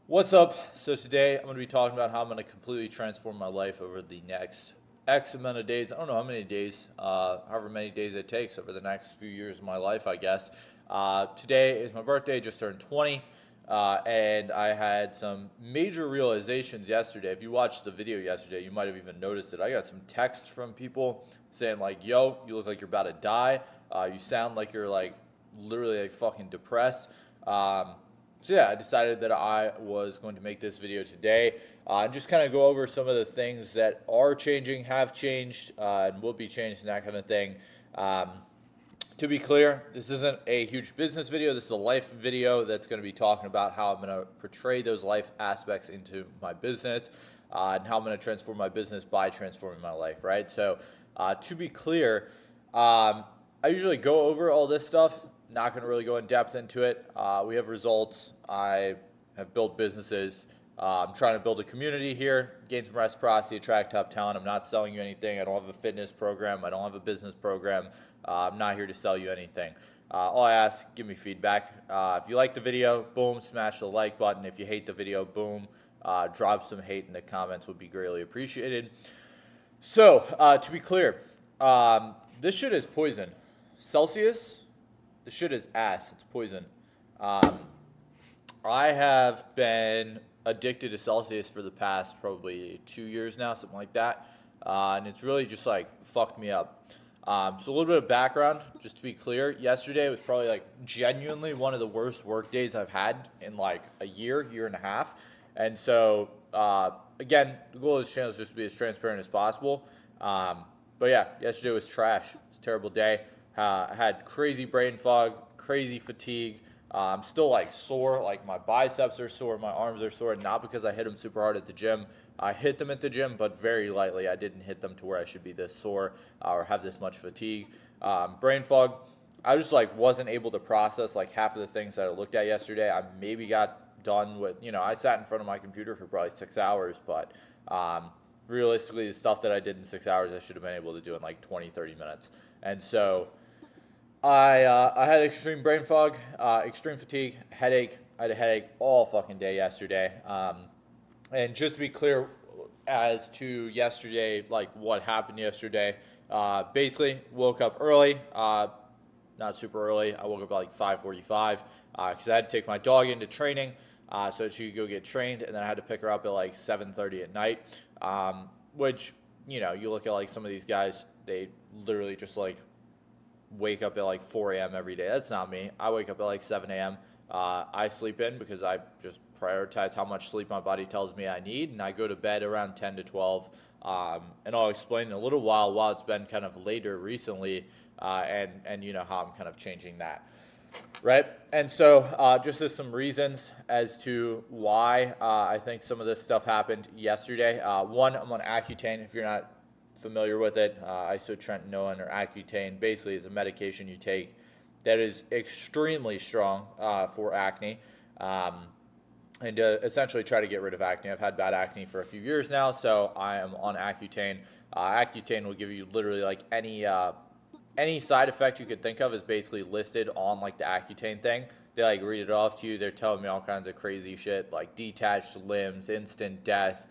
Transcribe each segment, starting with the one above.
What's up? So today I'm going to be talking about how I'm going to completely transform my life over the next X amount of days. I don't know how many days, however many days it takes over the next few years of my life, I guess. Today is my birthday, just turned 20, and I had some major realizations yesterday. If you watched the video yesterday, you might have even noticed it. I got some texts from people saying like, "Yo, you look like you're about to die. You sound like you're like literally like fucking depressed." So yeah, I decided that I was going to make this video today and just kind of go over some of the things that are changing, have changed, and will be changed, and that kind of thing. Um, to be clear, this isn't a huge business video. This is a life video that's going to be talking about how I'm going to portray those life aspects into my business and how I'm going to transform my business by transforming my life, right? So to be clear, I usually go over all this stuff, not going to really go in depth into it. We have results. I have built businesses. I'm trying to build a community here, gain some reciprocity, attract top talent. I'm not selling you anything. I don't have a fitness program. I don't have a business program. I'm not here to sell you anything. All I ask, give me feedback. If you like the video, boom, smash the like button. If you hate the video, boom, drop some hate in the comments, would be greatly appreciated. So, to be clear, this shit is poison. Celsius, this shit is ass. It's poison. I have been addicted to Celsius for the past probably 2 years now, something like that. And it's really just like fucked me up. So a little bit of background, just to be clear. Yesterday was probably like genuinely one of the worst work days I've had in like a year and a half. And so, again, the goal of this channel is just to be as transparent as possible. But yeah, yesterday was trash. It's a terrible day. I had crazy brain fog, crazy fatigue. I'm still like sore, like my biceps are sore, my arms are sore, not because I hit them super hard at the gym. I hit them at the gym, but very lightly. I didn't hit them to where I should be this sore or have this much fatigue. Brain fog, I just like wasn't able to process like half of the things that I looked at yesterday. I maybe got done with, I sat in front of my computer for probably 6 hours, but realistically, the stuff that I did in 6 hours, I should have been able to do in like 20, 30 minutes. And so I had extreme brain fog, extreme fatigue, headache. I had a headache all fucking day yesterday. And just to be clear as to yesterday, like what happened yesterday, basically woke up early, not super early. I woke up at like 5:45 because I had to take my dog into training so that she could go get trained, and then I had to pick her up at like 7:30 at night, which, you look at like some of these guys, they literally just like wake up at like 4 a.m. every day. That's not me. I wake up at like 7 a.m. I sleep in because I just prioritize how much sleep my body tells me I need, and I go to bed around 10 to 12. And I'll explain in a little while it's been kind of later recently, and how I'm kind of changing that. Right? And so just as some reasons as to why I think some of this stuff happened yesterday. One, I'm on Accutane. If you're not familiar with it, isotretinoin or Accutane basically is a medication you take that is extremely strong for acne, and to essentially try to get rid of acne. I've had bad acne for a few years now, so I am on Accutane. Accutane will give you literally like any side effect you could think of is basically listed on like the Accutane thing. They like read it off to you. They're telling me all kinds of crazy shit like detached limbs, instant death,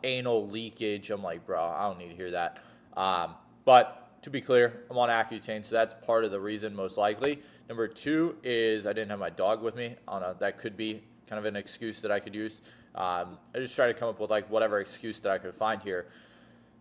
anal leakage. I'm like, bro, I don't need to hear that. But to be clear, I'm on Accutane, so that's part of the reason, most likely. Number two is I didn't have my dog with me. I don't know, that could be kind of an excuse that I could use. I just try to come up with like whatever excuse that I could find here.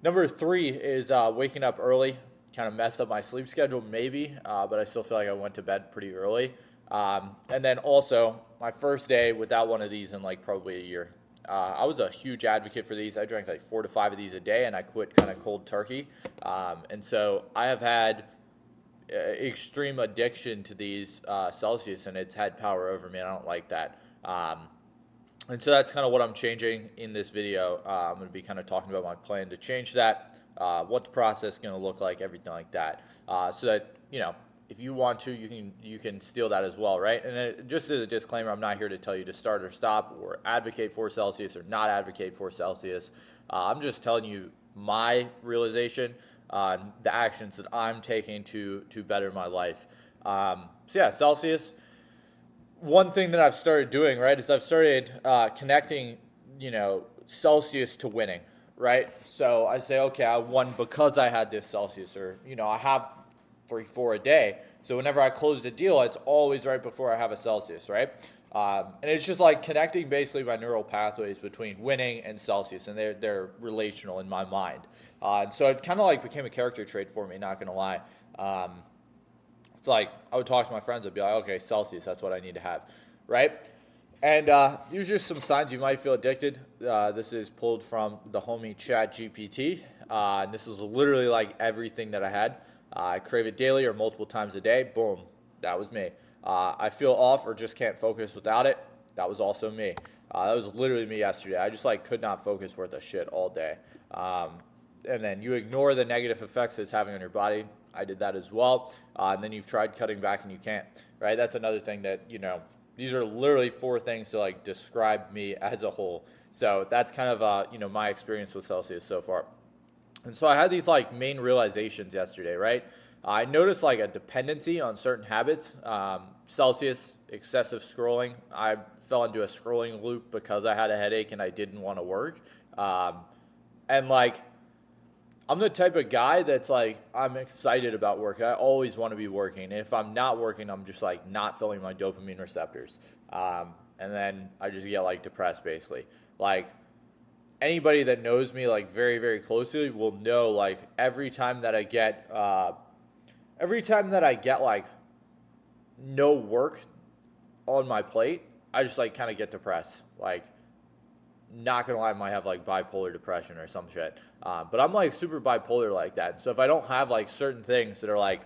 Number three is waking up early. Kind of messed up my sleep schedule, maybe, but I still feel like I went to bed pretty early. And then also, my first day without one of these in like probably a year. I was a huge advocate for these. I drank like 4 to 5 of these a day, and I quit kind of cold turkey. And so I have had extreme addiction to these Celsius, and it's had power over me. I don't like that. And so that's kind of what I'm changing in this video. I'm going to be kind of talking about my plan to change that, what the process is going to look like, everything like that, so that, if you want to, you can steal that as well, right? And just as a disclaimer, I'm not here to tell you to start or stop or advocate for Celsius or not advocate for Celsius. I'm just telling you my realization on the actions that I'm taking to better my life. So yeah, Celsius. one thing that I've started doing, right, is I've started connecting, Celsius to winning, right? So I say, okay, I won because I had this Celsius, or, I have 3, 4 a day. So whenever I close a deal, it's always right before I have a Celsius, right? And it's just like connecting basically my neural pathways between winning and Celsius, and they're relational in my mind. And so it kind of like became a character trait for me, not gonna lie. It's like I would talk to my friends. I'd be like, okay, Celsius, that's what I need to have, right? And these are just some signs you might feel addicted. This is pulled from the homie Chat GPT. And this is literally like everything that I had. I crave it daily or multiple times a day. Boom, that was me. I feel off or just can't focus without it. That was also me. That was literally me yesterday. I just like could not focus worth a shit all day. And then you ignore the negative effects it's having on your body. I did that as well. And then you've tried cutting back and you can't, right? That's another thing that, these are literally 4 things to like describe me as a whole. So that's kind of, my experience with Celsius so far. And so I had these like main realizations yesterday, right? I noticed like a dependency on certain habits. Celsius, excessive scrolling. I fell into a scrolling loop because I had a headache and I didn't want to work. And like, I'm the type of guy that's like, I'm excited about work. I always want to be working. And if I'm not working, I'm just like not filling my dopamine receptors. And then I just get like depressed basically. Like anybody that knows me like very, very closely will know like every time that I get like no work on my plate, I just like kind of get depressed. Like, not gonna lie, I might have like bipolar depression or some shit. But I'm like super bipolar like that. So if I don't have like certain things that are like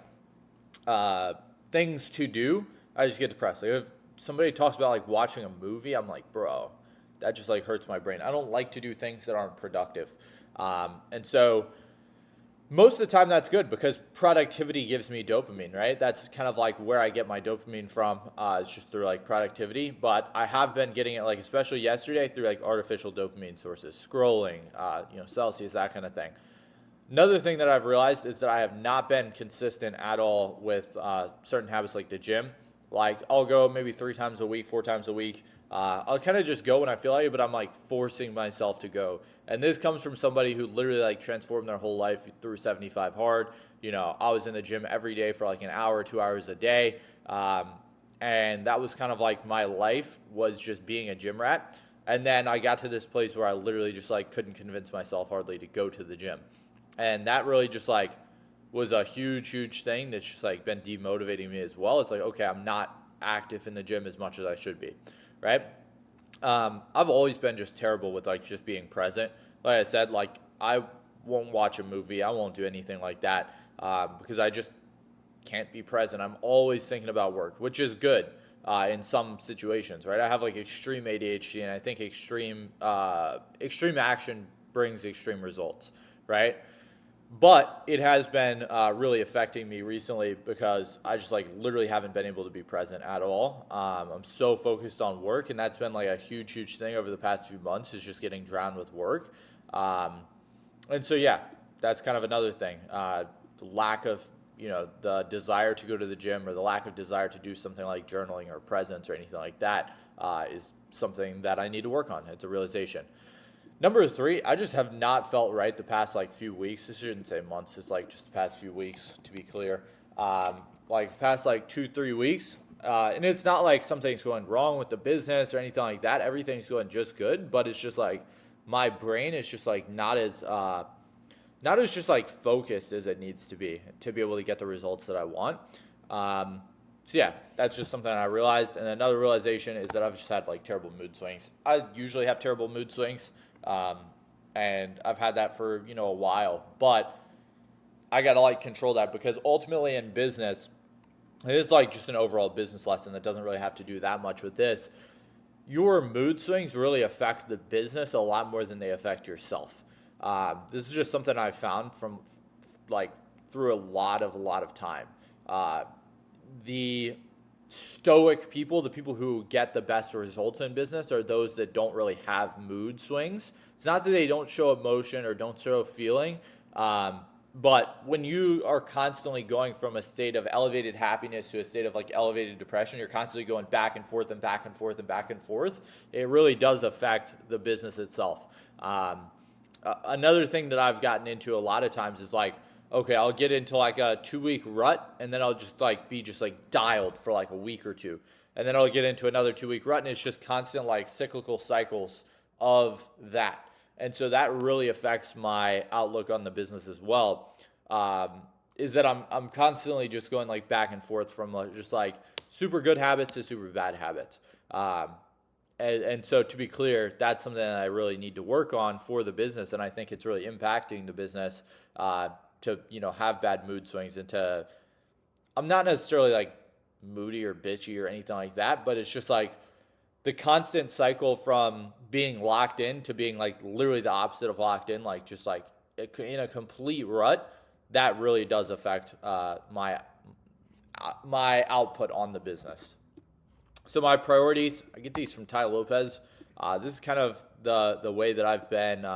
things to do, I just get depressed. Like if somebody talks about like watching a movie, I'm like, bro, that just like hurts my brain. I don't like to do things that aren't productive. And so most of the time that's good because productivity gives me dopamine, right? That's kind of like where I get my dopamine from. It's just through like productivity, but I have been getting it like, especially yesterday, through like artificial dopamine sources, scrolling, Celsius, that kind of thing. Another thing that I've realized is that I have not been consistent at all with certain habits like the gym. Like I'll go maybe 3 times a week, 4 times a week. I'll kind of just go when I feel like it, but I'm like forcing myself to go. And this comes from somebody who literally like transformed their whole life through 75 hard. I was in the gym every day for like an hour, 2 hours a day. And that was kind of like my life was just being a gym rat. And then I got to this place where I literally just like couldn't convince myself hardly to go to the gym. And that really just like was a huge, huge thing that's just like been demotivating me as well. It's like, okay, I'm not active in the gym as much as I should be, right? I've always been just terrible with like just being present. Like I said, like I won't watch a movie. I won't do anything like that because I just can't be present. I'm always thinking about work, which is good in some situations, right? I have like extreme ADHD, and I think extreme action brings extreme results, right? But it has been really affecting me recently because I just like literally haven't been able to be present at all. I'm so focused on work, and that's been like a huge, huge thing over the past few months is just getting drowned with work. And so, yeah, that's kind of another thing. The lack of, the desire to go to the gym or the lack of desire to do something like journaling or presence or anything like that is something that I need to work on. It's a realization. Number 3, I just have not felt right the past like few weeks. This shouldn't say months. It's like just the past few weeks, to be clear. Like past like 2, 3 weeks. And it's not like something's going wrong with the business or anything like that. Everything's going just good, but it's just like my brain is just like not as just like focused as it needs to be able to get the results that I want. So yeah, that's just something I realized. And another realization is that I've just had like terrible mood swings. I usually have terrible mood swings. And I've had that for, a while, but I got to like control that because ultimately in business, it is like just an overall business lesson that doesn't really have to do that much with this. Your mood swings really affect the business a lot more than they affect yourself. This is just something I've found from like through a lot of time. The stoic people, the people who get the best results in business, are those that don't really have mood swings. It's not that they don't show emotion or don't show feeling. But when you are constantly going from a state of elevated happiness to a state of like elevated depression, you're constantly going back and forth and back and forth and back and forth. It really does affect the business itself. Another thing that I've gotten into a lot of times is like, okay, I'll get into like a 2 week rut, and then I'll just like be just like dialed for like a week or two. And then I'll get into another 2 week rut, and it's just constant like cyclical cycles of that. And so that really affects my outlook on the business as well. Is that I'm constantly just going like back and forth from just like super good habits to super bad habits. And so to be clear, that's something that I really need to work on for the business, and I think it's really impacting the business to have bad mood swings and to. I'm not necessarily like moody or bitchy or anything like that, but it's just like the constant cycle from being locked in to being like literally the opposite of locked in, like just like in a complete rut. That really does affect my output on the business. So my priorities, I get these from Ty Lopez. This is kind of the way that I've been,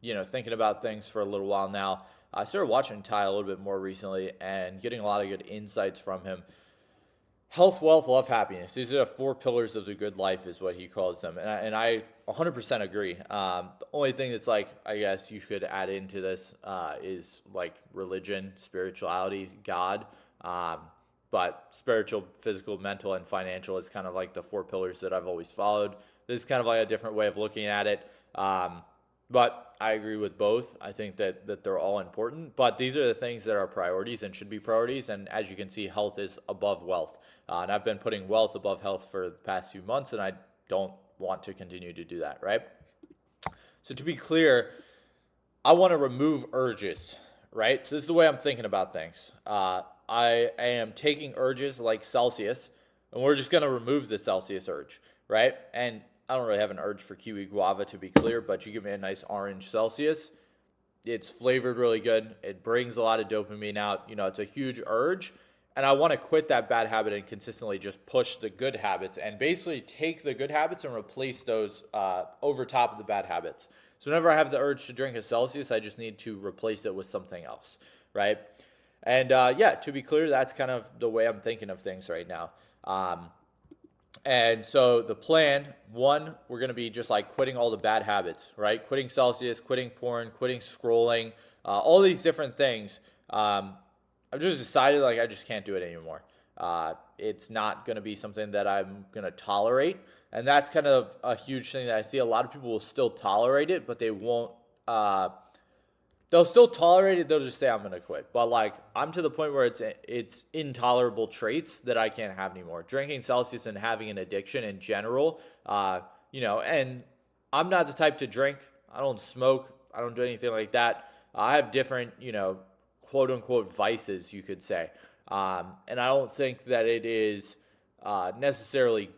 thinking about things for a little while now. I started watching Ty a little bit more recently and getting a lot of good insights from him. Health, wealth, love, happiness. These are the 4 pillars of the good life is what he calls them. And I 100% agree. The only thing that's like, I guess you should add into this is like religion, spirituality, God. But spiritual, physical, mental, and financial is kind of like the 4 pillars that I've always followed. This is kind of like a different way of looking at it. But I agree with both. I think that they're all important. But these are the things that are priorities and should be priorities. And as you can see, health is above wealth. And I've been putting wealth above health for the past few months, and I don't want to continue to do that, right? So to be clear, I want to remove urges, right? So this is the way I'm thinking about things. I am taking urges like Celsius, and we're just going to remove the Celsius urge, right? And I don't really have an urge for kiwi guava, to be clear, but you give me a nice orange Celsius. It's flavored really good. It brings a lot of dopamine out. It's a huge urge. And I want to quit that bad habit and consistently just push the good habits and basically take the good habits and replace those over top of the bad habits. So whenever I have the urge to drink a Celsius, I just need to replace it with something else, right? And to be clear, that's kind of the way I'm thinking of things right now. And so the plan, 1, we're going to be just like quitting all the bad habits, right? Quitting Celsius, quitting porn, quitting scrolling, all these different things. I've just decided like I just can't do it anymore. It's not going to be something that I'm going to tolerate. And that's kind of a huge thing that I see. A lot of people will still tolerate it, but they won't. They'll still tolerate it. They'll just say, I'm going to quit. But like, I'm to the point where it's intolerable traits that I can't have anymore. Drinking Celsius and having an addiction in general, and I'm not the type to drink. I don't smoke. I don't do anything like that. I have different, quote unquote vices, you could say. And I don't think that it is necessarily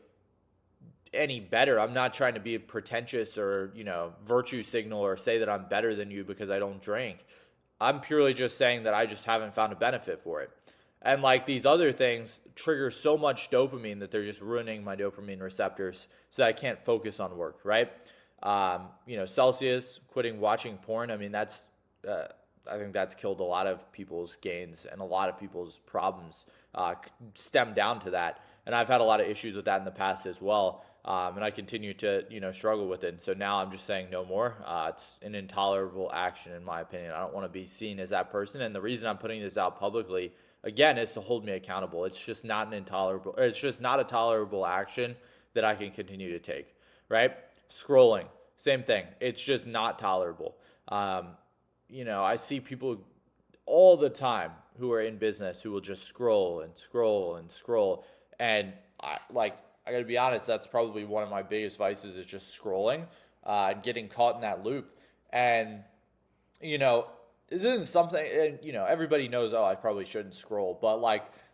any better. I'm not trying to be pretentious or, virtue signal or say that I'm better than you because I don't drink. I'm purely just saying that I just haven't found a benefit for it. And like these other things trigger so much dopamine that they're just ruining my dopamine receptors so that I can't focus on work, right? Celsius, quitting watching porn. I mean, I think that's killed a lot of people's gains and a lot of people's problems stem down to that. And I've had a lot of issues with that in the past as well. And I continue to, struggle with it. And so now I'm just saying no more. It's an intolerable action, in my opinion. I don't want to be seen as that person. And the reason I'm putting this out publicly, again, is to hold me accountable. It's just not a tolerable action that I can continue to take, right? Scrolling, same thing. It's just not tolerable. I see people all the time who are in business who will just scroll and scroll and scroll. And I got to be honest, that's probably one of my biggest vices is just scrolling and getting caught in that loop. And, this isn't something, and, everybody knows, I probably shouldn't scroll. But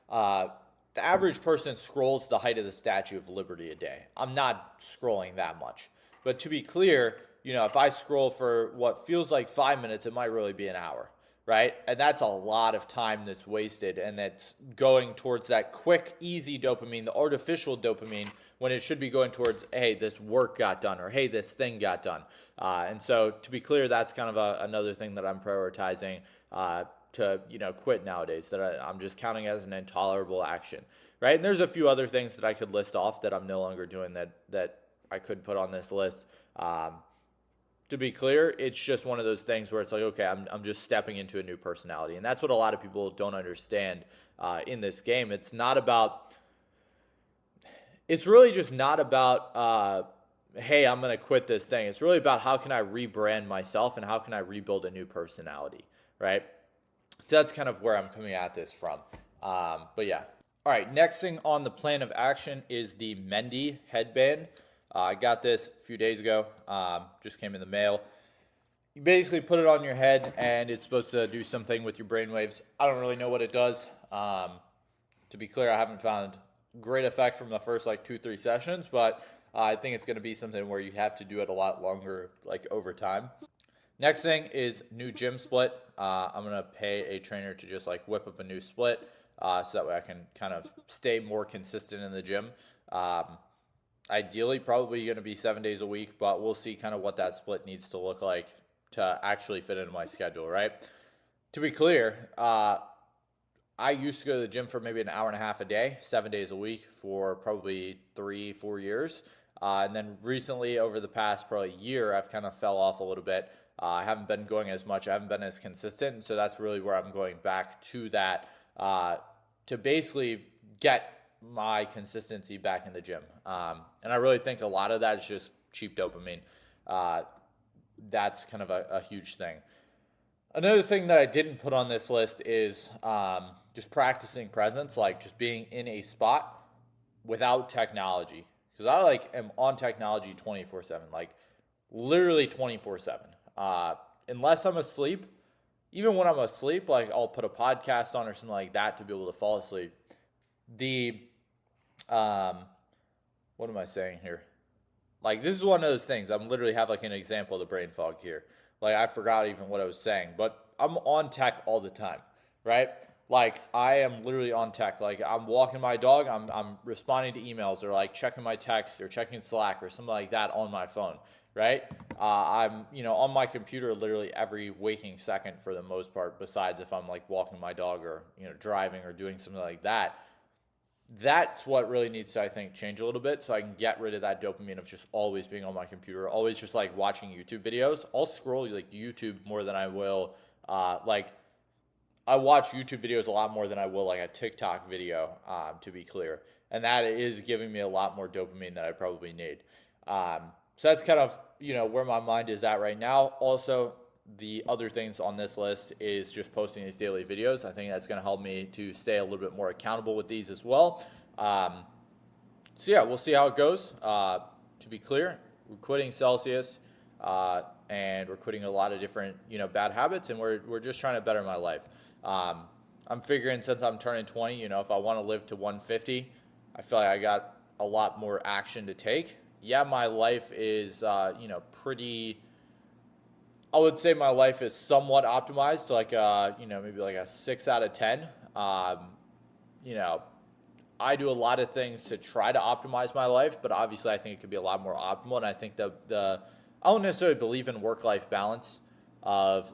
the average person scrolls the height of the Statue of Liberty a day. I'm not scrolling that much. But to be clear, if I scroll for what feels like 5 minutes, it might really be an hour, right? And that's a lot of time that's wasted, and that's going towards that quick, easy dopamine, the artificial dopamine, when it should be going towards, hey, this work got done, or hey, this thing got done. And so, to be clear, that's kind of another thing that I'm prioritizing to quit nowadays, that I'm just counting as an intolerable action, right? And there's a few other things that I could list off that I'm no longer doing that I could put on this list. To be clear, it's just one of those things where it's like, okay, I'm just stepping into a new personality. And that's what a lot of people don't understand in this game. It's really just not about, hey, I'm going to quit this thing. It's really about how can I rebrand myself and how can I rebuild a new personality, right? So that's kind of where I'm coming at this from. But yeah. All right, next thing on the plan of action is the Mendy headband. I got this a few days ago, just came in the mail. You basically put it on your head, and it's supposed to do something with your brainwaves. I don't really know what it does. To be clear, I haven't found great effect from the first 2-3 sessions, but I think it's going to be something where you have to do it a lot longer, over time. Next thing is new gym split. I'm going to pay a trainer to just whip up a new split, so that way I can kind of stay more consistent in the gym. Ideally, probably going to be 7 days a week, but we'll see kind of what that split needs to look like to actually fit into my schedule, right? To be clear, I used to go to the gym for maybe an hour and a half a day, 7 days a week for probably 3-4 years. And then recently, over the past probably year, I've kind of fell off a little bit. I haven't been going as much. I haven't been as consistent. And so that's really where I'm going back to that to basically get my consistency back in the gym. And I really think a lot of that is just cheap dopamine. That's kind of a huge thing. Another thing that I didn't put on this list is just practicing presence, just being in a spot without technology. Because I am on technology 24/7, literally 24/7. Unless I'm asleep, even when I'm asleep, I'll put a podcast on or something like that to be able to fall asleep. What am I saying here? This is one of those things. I'm literally have an example of the brain fog here. I forgot even what I was saying, but I'm on tech all the time, right? I am literally on tech. I'm walking my dog, I'm responding to emails or checking my text or checking Slack or something like that on my phone, right? I'm, on my computer literally every waking second for the most part, besides if I'm walking my dog or, driving or doing something like that. That's what really needs to, I think, change a little bit so I can get rid of that dopamine of just always being on my computer, always just watching YouTube videos. I'll scroll YouTube more than I will. I watch YouTube videos a lot more than I will a TikTok video, to be clear. And that is giving me a lot more dopamine that I probably need. So that's kind of, where my mind is at right now. Also, the other things on this list is just posting these daily videos. I think that's going to help me to stay a little bit more accountable with these as well. So yeah, we'll see how it goes. To be clear, we're quitting Celsius, and we're quitting a lot of different, bad habits, and we're just trying to better my life. I'm figuring since I'm turning 20, if I want to live to 150, I feel like I got a lot more action to take. Yeah, my life is, pretty. I would say my life is somewhat optimized, so maybe a 6 out of 10. I do a lot of things to try to optimize my life, but obviously I think it could be a lot more optimal. And I think I don't necessarily believe in work-life balance of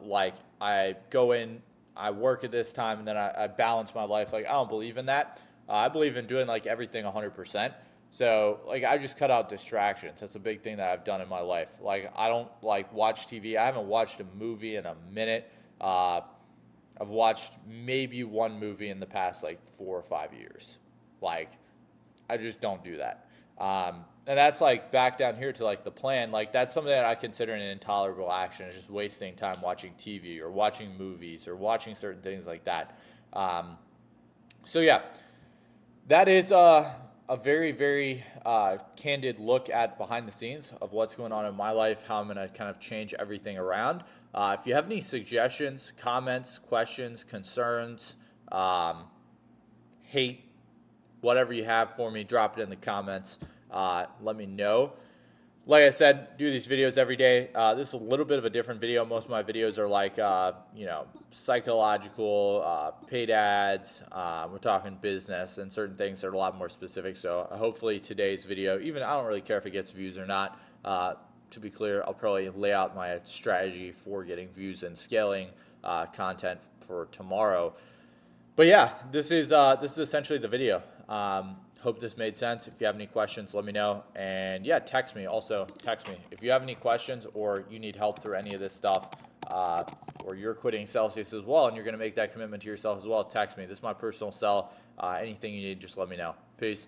I go in, I work at this time, and then I balance my life. I don't believe in that. I believe in doing everything 100%. So, I just cut out distractions. That's a big thing that I've done in my life. I don't, watch TV. I haven't watched a movie in a minute. I've watched maybe one movie in the past, 4 or 5 years. I just don't do that. And that's, back down here to, the plan. That's something that I consider an intolerable action. It's just wasting time watching TV or watching movies or watching certain things like that. So, yeah. That is a very, very candid look at behind the scenes of what's going on in my life, how I'm going to kind of change everything around. If you have any suggestions, comments, questions, concerns, hate, whatever you have for me, drop it in the comments. Let me know. like I said, do these videos every day. This is a little bit of a different video. Most of my videos are like, psychological, paid ads. We're talking business and certain things that are a lot more specific. So hopefully today's video, even I don't really care if it gets views or not. To be clear, I'll probably lay out my strategy for getting views and scaling content for tomorrow. But yeah, this is essentially the video. Hope this made sense. If you have any questions, let me know. And yeah, text me. Also, text me if you have any questions or you need help through any of this stuff, or you're quitting Celsius as well and you're going to make that commitment to yourself as well. Text me. This is my personal cell. Anything you need, just let me know. Peace.